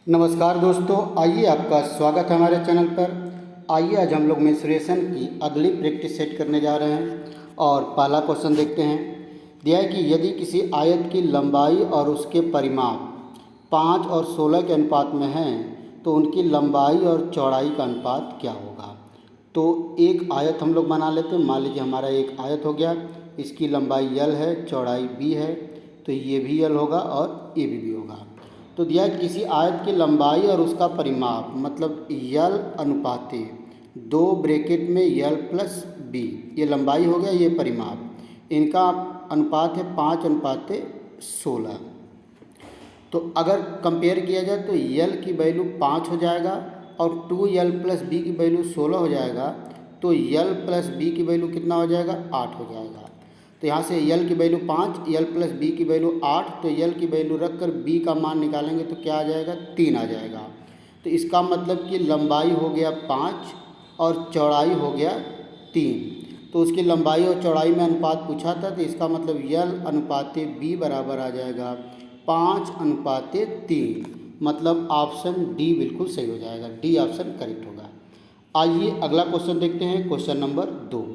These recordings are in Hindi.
नमस्कार दोस्तों, आइए आपका स्वागत है हमारे चैनल पर। आइए आज हम लोग मेंसुरेशन की अगली प्रैक्टिस सेट करने जा रहे हैं और पहला क्वेश्चन देखते हैं। दिया है कि यदि किसी आयत की लंबाई और उसके परिमाप 5 और 16 के अनुपात में हैं तो उनकी लंबाई और चौड़ाई का अनुपात क्या होगा। तो एक आयत हम लोग बना लेते हैं। मान लीजिए हमारा एक आयत हो गया, इसकी लंबाई l है, चौड़ाई b है, तो ये भी l होगा और ये भी होगा। तो दिया है किसी आयत की लंबाई और उसका परिमाप मतलब यल अनुपाते 2 ब्रैकेट में यल प्लस बी, ये लंबाई हो गया, ये परिमाप, इनका अनुपात है 5:16। तो अगर कंपेयर किया जाए तो यल की वैल्यू 5 हो जाएगा और 2l प्लस बी की वैल्यू 16 हो जाएगा, तो यल प्लस बी की वैल्यू कितना हो जाएगा, 8 हो जाएगा। तो यहाँ से यल की वैल्यू 5, यल प्लस बी की वैल्यू 8, तो यल की वैल्यू रख कर बी का मान निकालेंगे तो क्या आ जाएगा, 3 आ जाएगा। तो इसका मतलब कि लंबाई हो गया 5 और चौड़ाई हो गया 3। तो उसकी लंबाई और चौड़ाई में अनुपात पूछा था, तो इसका मतलब यल अनुपाते बी बराबर आ जाएगा 5:3। मतलब ऑप्शन डी बिल्कुल सही हो जाएगा, डी ऑप्शन करेक्ट होगा। आइए अगला क्वेश्चन देखते हैं, क्वेश्चन नंबर 2।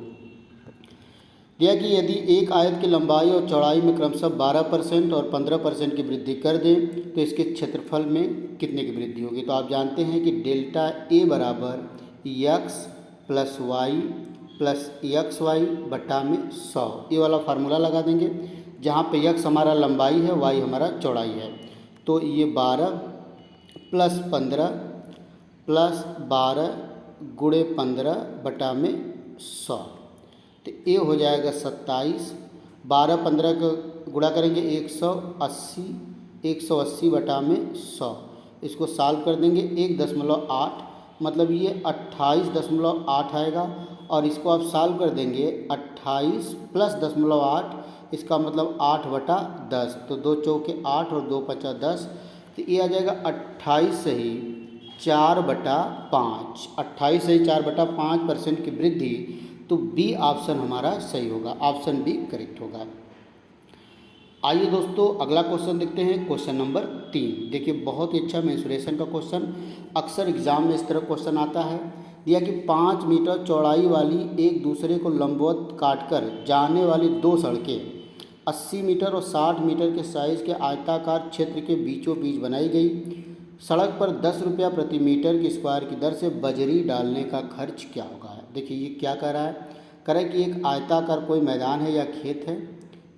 दिया कि यदि एक आयत की लंबाई और चौड़ाई में क्रमशः 12% और 15% की वृद्धि कर दें तो इसके क्षेत्रफल में कितने की वृद्धि होगी। तो आप जानते हैं कि डेल्टा ए बराबर x plus y plus x y बटा में 100, ये वाला फार्मूला लगा देंगे, जहाँ पे यक्स हमारा लंबाई है, वाई हमारा चौड़ाई है। तो ये 12 प्लस 15 प्लस 12 गुणे 15 बटा में 100, तो ये हो जाएगा 27। 12-15 का गुणा करेंगे 180, 180 बटा में 100, इसको सॉल्व कर देंगे 1.8, मतलब ये 28.8 आएगा। और इसको आप सॉल्व कर देंगे 28 प्लस 0.8, इसका मतलब 8/10, तो 2 चौके 8 और 2 पचा 10, तो ये आ जाएगा 28 सही 4/5, 28 सही 4/5% की वृद्धि। तो बी ऑप्शन हमारा सही होगा, ऑप्शन बी करेक्ट होगा। आइए दोस्तों अगला क्वेश्चन देखते हैं, क्वेश्चन नंबर 3। देखिए बहुत ही अच्छा मेंसुरेशन का क्वेश्चन, अक्सर एग्जाम में इस तरह क्वेश्चन आता है। दिया कि 5 मीटर चौड़ाई वाली एक दूसरे को लंबवत काटकर जाने वाली 2 सड़कें 80 मीटर और 60 मीटर के साइज़ के आयताकार क्षेत्र के बीचों बीच बनाई गई। सड़क पर 10 रुपया प्रति मीटर की स्क्वायर की दर से बजरी डालने का खर्च क्या होगा। देखिए ये क्या कह रहा है, कह रहा है कि एक आयताकार कोई मैदान है या खेत है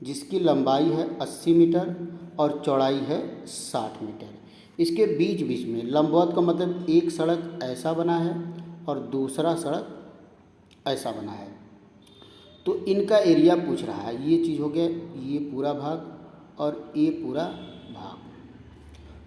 जिसकी लंबाई है 80 मीटर और चौड़ाई है 60 मीटर। इसके बीच बीच में लंबवत का मतलब एक सड़क ऐसा बना है और दूसरा सड़क ऐसा बना है। तो इनका एरिया पूछ रहा है, ये चीज़ हो गया, ये पूरा भाग और ये पूरा भाग।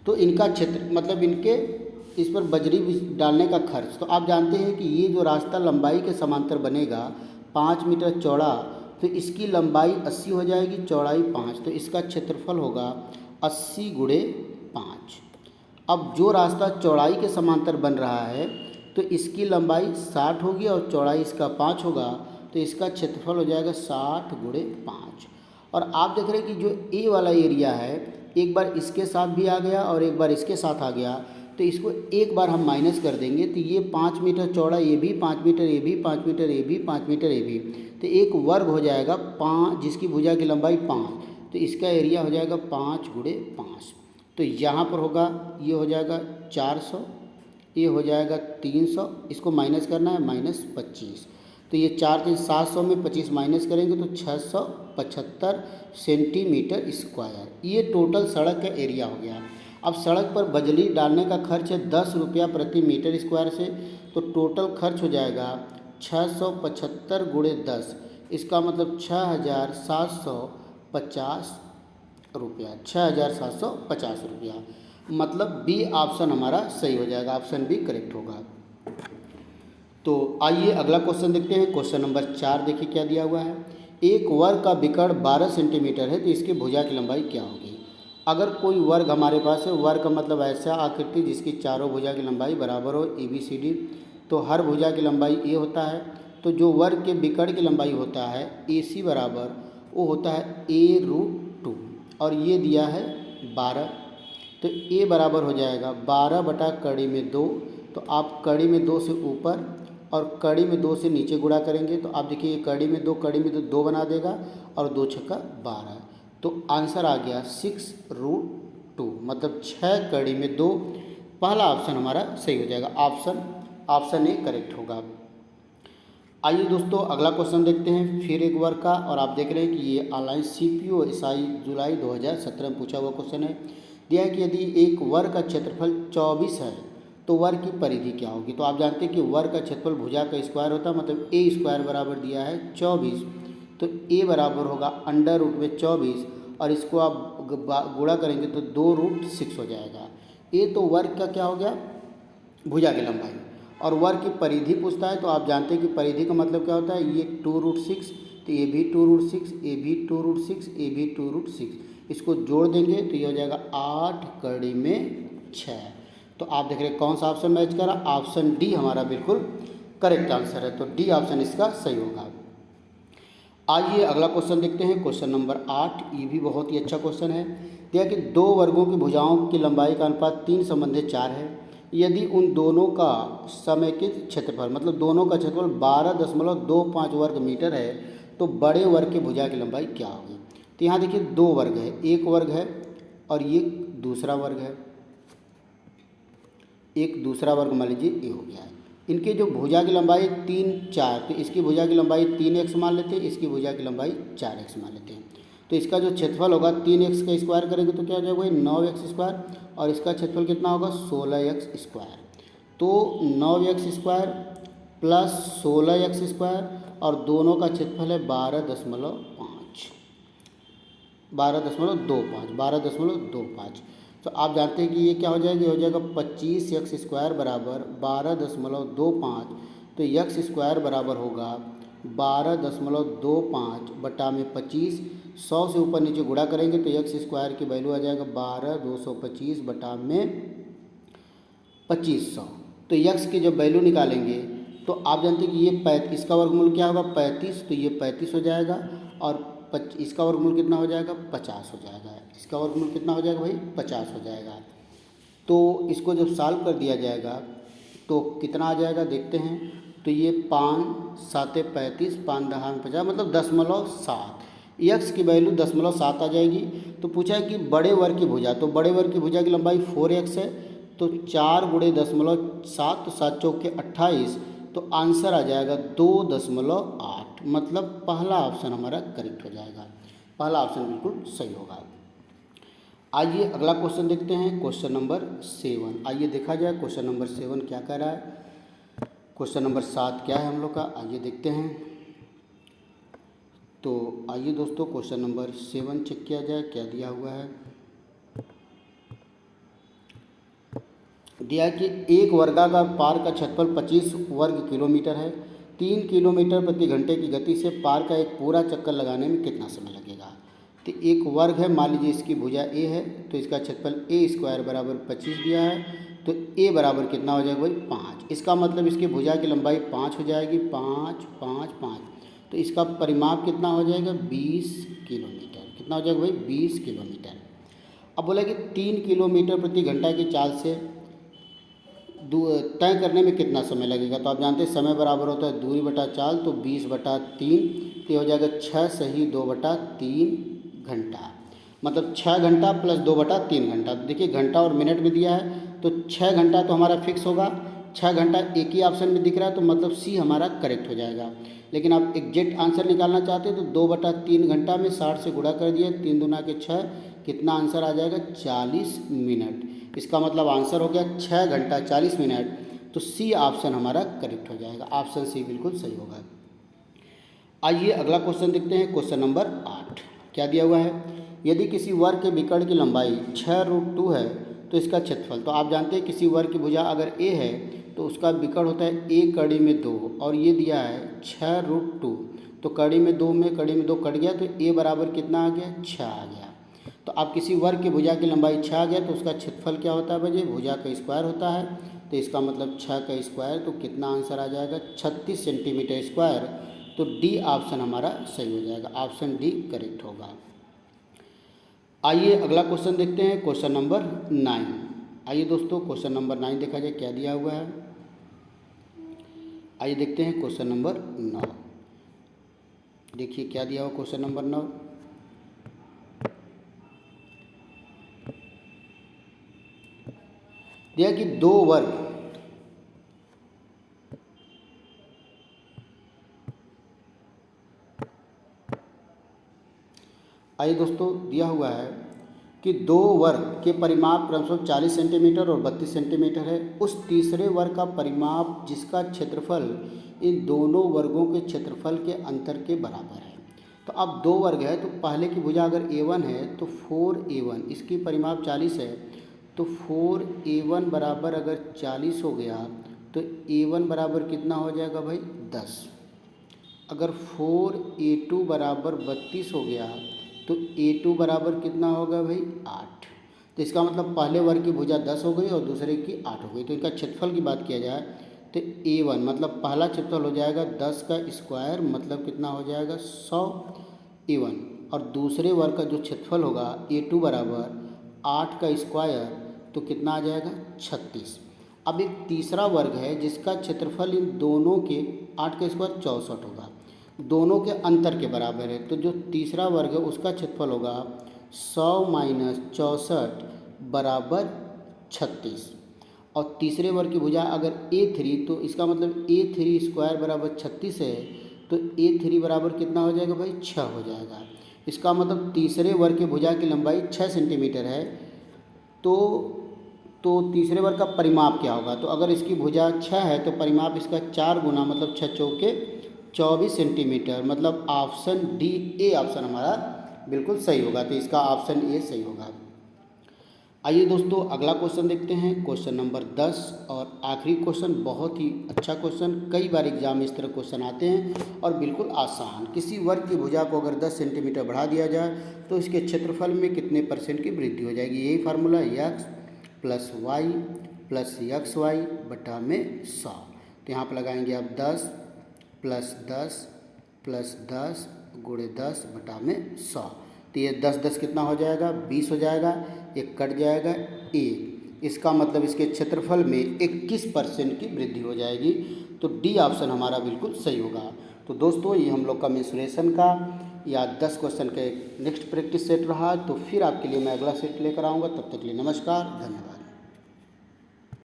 तो इनका क्षेत्र मतलब इनके इस पर बजरी डालने का खर्च। तो आप जानते हैं कि ये जो रास्ता लंबाई के समांतर बनेगा 5 मीटर चौड़ा, तो इसकी लंबाई 80 हो जाएगी, चौड़ाई 5, तो इसका क्षेत्रफल होगा 80 गुणे 5। अब जो रास्ता चौड़ाई के समांतर बन रहा है तो इसकी लंबाई 60 होगी और चौड़ाई इसका 5 होगा, तो इसका क्षेत्रफल हो जाएगा 60 गुणे 5। और आप देख रहे हैं कि जो ए वाला एरिया है एक बार इसके साथ भी आ गया और एक बार इसके साथ आ गया, तो इसको एक बार हम माइनस कर देंगे, तो ये 5 मीटर चौड़ा, ये भी 5 मीटर, ये भी 5 मीटर, ये भी 5 मीटर, ये भी, तो एक वर्ग हो जाएगा 5, जिसकी भुजा की लंबाई 5, तो इसका एरिया हो जाएगा 5 गुणे 5। तो यहाँ पर होगा, ये हो जाएगा 400, ये हो जाएगा 300, इसको माइनस करना है -25, तो ये 4 3 700 में 25 माइनस करेंगे तो 675 सेंटीमीटर स्क्वायर, ये टोटल सड़क का एरिया हो गया। अब सड़क पर बजरी डालने का खर्च है 10 रुपया प्रति मीटर स्क्वायर से, तो टोटल खर्च हो जाएगा 675 गुणे 10, इसका मतलब 6750 रुपया, 6750 रुपया, मतलब बी ऑप्शन हमारा सही हो जाएगा, ऑप्शन बी करेक्ट होगा। तो आइए अगला क्वेश्चन देखते हैं, क्वेश्चन नंबर 4। देखिए क्या दिया हुआ है, एक वर्ग का विकर्ण 12 सेंटीमीटर है तो इसकी भुजा की लंबाई क्या होगी। अगर कोई वर्ग हमारे पास है, वर्ग का मतलब ऐसा आकृति जिसकी चारों भुजा की लंबाई बराबर हो, ABCD, तो हर भुजा की लंबाई ए होता है। तो जो वर्ग के विकर्ण की लंबाई होता है AC बराबर वो होता है A√2, और ये दिया है 12, तो ए बराबर हो जाएगा 12 बटा कड़ी में 2। तो आप कड़ी में 2 से ऊपर और कड़ी में 2 से नीचे गुणा करेंगे तो आप देखिए कड़ी में 2 बना देगा और 2 छक्का 12। तो आंसर आ गया 6√2, मतलब 6 कड़ी में 2। पहला ऑप्शन हमारा सही हो जाएगा, ऑप्शन ए करेक्ट होगा। आइए दोस्तों अगला क्वेश्चन देखते हैं, फिर एक वर्ग का, और आप देख रहे हैं कि ये ऑनलाइन CPO SI जुलाई 2017 में पूछा हुआ क्वेश्चन है। दिया है कि यदि एक वर्ग का क्षेत्रफल 24 है तो वर्ग की परिधि क्या होगी। तो आप जानते हैं कि वर्ग का क्षेत्रफल भुजा का स्क्वायर होता है, मतलब ए स्क्वायर बराबर दिया है 24। तो ए बराबर होगा अंडर रूट में 24 और इसको आप गुणा करेंगे तो 2√6 हो जाएगा। ए तो वर्ग का क्या हो गया, भुजा की लंबाई, और वर्ग की परिधि पूछता है तो आप जानते हैं कि परिधि का मतलब क्या होता है, ये 2√6, तो ये भी 2√6, ये भी 2√6, ये भी 2√6, इसको जोड़ देंगे तो ये हो जाएगा 8 कड़ी में 6। तो आप देख रहे हैं कौन सा ऑप्शन मैच करा, ऑप्शन डी हमारा बिल्कुल करेक्ट आंसर है। तो डी ऑप्शन इसका सही होगा। आइए अगला क्वेश्चन देखते हैं, क्वेश्चन नंबर 8। ये भी बहुत ही अच्छा क्वेश्चन है। दिया कि दो वर्गों की भुजाओं की लंबाई का अनुपात 3:4 है। यदि उन दोनों का समेकित क्षेत्रफल, मतलब दोनों का क्षेत्रफल 12.25 वर्ग मीटर है तो बड़े वर्ग की भुजा की लंबाई क्या होगी। तो यहाँ देखिए दो वर्ग है, एक वर्ग है और ये दूसरा वर्ग है, एक दूसरा वर्ग मान लीजिए ये हो गया है। इनके जो भुजा की लंबाई 3, 4, तो इसकी भुजा की लंबाई 3x मान लेते हैं, इसकी भुजा की लंबाई 4x मान लेते हैं। तो इसका जो क्षेत्रफल होगा 3x का स्क्वायर करेंगे तो क्या हो जाएगा 9x स्क्वायर, और इसका क्षेत्रफल कितना होगा 16x स्क्वायर। तो 9x square plus 16x square और दोनों का क्षेत्रफल है 12.25। तो आप जानते हैं कि ये क्या हो जाएगा, ये हो जाएगा 25x स्क्वायर बराबर 12.25। तो x स्क्वायर बराबर होगा 12.25 बटा में 25। 100 से ऊपर नीचे गुणा करेंगे तो x स्क्वायर की वैल्यू आ जाएगा 12,225 बटा में 2500। तो x की जब वैल्यू निकालेंगे तो आप जानते हैं कि ये इसका वर्गमूल क्या होगा 35, तो ये 35 हो जाएगा, और इसका वर्गमूल कितना हो जाएगा 50 हो जाएगा। इसका वर्गमूल कितना हो जाएगा भाई 50 हो जाएगा। तो इसको जब सॉल्व कर दिया जाएगा तो कितना आ जाएगा देखते हैं। तो ये 5 7 35, 5 10 50, मतलब 0.7। x की वैल्यू 0.7 आ जाएगी। तो पूछा है कि बड़े वर्ग की भुजा, तो बड़े वर्ग की भुजा की लंबाई 4x है, तो 4 × 0.7, तो 7 चौके 28, तो आंसर आ जाएगा 2.8। मतलब पहला ऑप्शन हमारा करेक्ट हो जाएगा, पहला ऑप्शन बिल्कुल सही होगा। आइए अगला क्वेश्चन देखते हैं, क्वेश्चन नंबर 7। आइए देखा जाए क्वेश्चन नंबर 7 क्या कह रहा है। क्वेश्चन नंबर 7 क्या है हम लोग का, आइए देखते हैं। तो आइए दोस्तों क्वेश्चन नंबर 7 चेक किया जाए क्या दिया हुआ है। दिया है कि एक वर्गाकार पार्क का क्षेत्रफल 25 वर्ग किलोमीटर है। 3 किलोमीटर प्रति घंटे की गति से पार्क का एक पूरा चक्कर लगाने में कितना समय लगेगा। तो एक वर्ग है, मान लीजिए इसकी भुजा a है, तो इसका क्षेत्रफल a स्क्वायर बराबर 25 दिया है। तो a बराबर कितना हो जाएगा भाई 5। इसका मतलब इसकी भुजा की लंबाई 5 हो जाएगी, 5 5 5। तो इसका परिमाप कितना हो जाएगा 20 किलोमीटर। कितना हो जाएगा भाई 20 किलोमीटर। अब बोला कि 3 किलोमीटर प्रति घंटा की चाल से तय करने में कितना समय लगेगा। तो आप जानते हैं समय बराबर होता है दूरी बटा चाल, तो 20/3, तो हो जाएगा 6 सही 2/3 घंटा, मतलब 6 घंटा प्लस 2/3 घंटा। तो देखिए घंटा और मिनट में दिया है तो 6 घंटा तो हमारा फिक्स होगा। 6 घंटा एक ही ऑप्शन में दिख रहा है तो मतलब सी हमारा करेक्ट हो जाएगा। लेकिन आप एग्जैक्ट आंसर निकालना चाहते हैं तो 2/3 घंटा में 60 से गुणा कर दिए, 3 दूना के 6, कितना आंसर आ जाएगा 40 मिनट। इसका मतलब आंसर हो गया 6 घंटा 40 मिनट। तो सी ऑप्शन हमारा करेक्ट हो जाएगा, ऑप्शन सी बिल्कुल सही होगा। आइए अगला क्वेश्चन देखते हैं, क्वेश्चन नंबर 8 क्या दिया हुआ है। यदि किसी वर्ग के विकर्ण की लंबाई 6√2 है तो इसका क्षेत्रफल। तो आप जानते हैं किसी वर्ग की भुजा अगर a है तो उसका विकर्ण होता है a कड़ी में 2, और ये दिया है 6√2। तो कड़ी में 2 कट गया तो a बराबर कितना आ गया 6 आ गया। तो आप किसी वर्ग की भुजा की लंबाई 6 आ गया तो उसका क्षेत्रफल क्या होता है भाई, भुजा का स्क्वायर होता है। तो इसका मतलब 6 का स्क्वायर, तो कितना आंसर आ जाएगा 36 सेंटीमीटर स्क्वायर। तो डी ऑप्शन हमारा सही हो जाएगा, ऑप्शन डी करेक्ट होगा। आइए अगला क्वेश्चन देखते हैं, क्वेश्चन नंबर 9। आइए दोस्तों क्वेश्चन नंबर 9 देखा जाए क्या दिया हुआ है। आइए देखते हैं क्वेश्चन नंबर 9। देखिए क्या दिया हुआ क्वेश्चन नंबर 9। दिया कि दो वर्ग आइए दोस्तों दिया हुआ है कि दो वर्ग के परिमाप क्रमशः 40 सेंटीमीटर और 32 सेंटीमीटर है। उस तीसरे वर्ग का परिमाप जिसका क्षेत्रफल इन दोनों वर्गों के क्षेत्रफल के अंतर के बराबर है। तो अब दो वर्ग है, तो पहले की भुजा अगर a1 है तो 4a1, इसकी परिमाप 40 है, तो 4a1 बराबर अगर 40 हो गया तो a1 बराबर कितना हो जाएगा भाई 10। अगर 4a2 बराबर 32 हो गया तो a2 बराबर कितना होगा भाई 8। तो इसका मतलब पहले वर्ग की भुजा 10 हो गई और दूसरे की 8 हो गई। तो इनका क्षेत्रफल की बात किया जाए तो a1 मतलब पहला क्षेत्रफल हो जाएगा 10 का स्क्वायर, मतलब कितना हो जाएगा 100 a1, और दूसरे वर्ग का जो क्षेत्रफल होगा a2 बराबर 8 का स्क्वायर, तो कितना आ जाएगा 36। अब एक तीसरा वर्ग है जिसका क्षेत्रफल इन दोनों के 8 का स्क्वायर 64 होगा, दोनों के अंतर के बराबर है। तो जो तीसरा वर्ग है उसका क्षेत्रफल होगा 100 माइनस 64 बराबर 36। और तीसरे वर्ग की भुजा अगर a3, तो इसका मतलब a3 स्क्वायर बराबर 36 है, तो a3 बराबर कितना हो जाएगा भाई 6 हो जाएगा। इसका मतलब तीसरे वर्ग की भुजा की लंबाई 6 सेंटीमीटर है। तो तीसरे वर्ग का परिमाप क्या होगा, तो अगर इसकी भुजा 6 है तो परिमाप इसका 4 गुना, मतलब 6 चौके 24 सेंटीमीटर, मतलब ऑप्शन डी ए ऑप्शन हमारा बिल्कुल सही होगा। तो इसका ऑप्शन ए सही होगा। आइए दोस्तों अगला क्वेश्चन देखते हैं, क्वेश्चन नंबर 10 और आखिरी क्वेश्चन। बहुत ही अच्छा क्वेश्चन, कई बार एग्जाम में इस तरह क्वेश्चन आते हैं और बिल्कुल आसान। किसी वर्ग की भुजा को अगर 10 सेंटीमीटर बढ़ा दिया जाए तो इसके क्षेत्रफल में कितने % की वृद्धि हो जाएगी। यही formula x plus y plus x y बटा में 100। तो यहाँ पर लगाएंगे आप 10 प्लस 10 प्लस 10 गुणे 10 बटा में 100। तो ये 10 10 कितना हो जाएगा 20 हो जाएगा, एक कट जाएगा एक, इसका मतलब इसके क्षेत्रफल में 21% की वृद्धि हो जाएगी। तो डी ऑप्शन हमारा बिल्कुल सही होगा। तो दोस्तों ये हम लोग का मेंसुरेशन का या 10 क्वेश्चन का एक नेक्स्ट प्रैक्टिस सेट रहा। तो फिर आपके लिए मैं अगला सेट लेकर आऊँगा। तब तक के लिए नमस्कार, धन्यवाद।